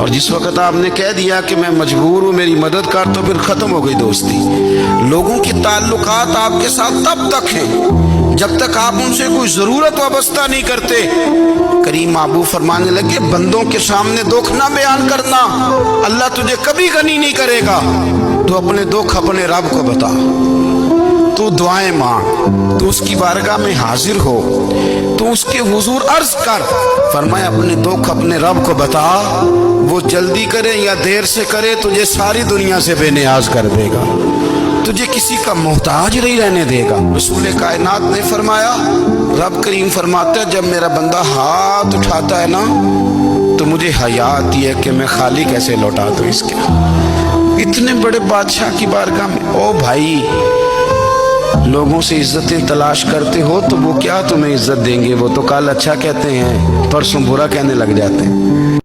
اور جس وقت آپ نے کہہ دیا کہ میں مجبور ہوں میری مدد کر، تو پھر ختم ہو گئی دوستی۔ لوگوں کے تعلقات آپ کے ساتھ تب تک ہیں جب تک آپ ان سے کوئی ضرورت وابستہ نہیں کرتے۔ کریم محبوب فرمانے لگے بندوں کے سامنے دکھ نہ بیان کرنا، اللہ تجھے کبھی غنی نہیں کرے گا۔ تو اپنے دکھ اپنے رب کو بتا، تو دعائیں مانگ، تو اس کی بارگاہ میں حاضر ہو، تو اس کے حضور عرض کر۔ فرمایا اپنے دکھ اپنے رب کو بتا، وہ جلدی کرے یا دیر سے کرے تجھے ساری دنیا سے بے نیاز کر دے گا، تجھے کسی کا محتاج نہیں رہنے دے گا۔ رسول کائنات نے فرمایا، رب کریم فرماتا ہے جب میرا بندہ ہاتھ اٹھاتا ہے نا تو مجھے حیا آتی ہے کہ میں خالی کیسے لوٹا دوں اس کے۔ اتنے بڑے بادشاہ کی بارگاہ میں، او بھائی لوگوں سے عزتیں تلاش کرتے ہو تو وہ کیا تمہیں عزت دیں گے؟ وہ تو کل اچھا کہتے ہیں پرسوں برا کہنے لگ جاتے ہیں۔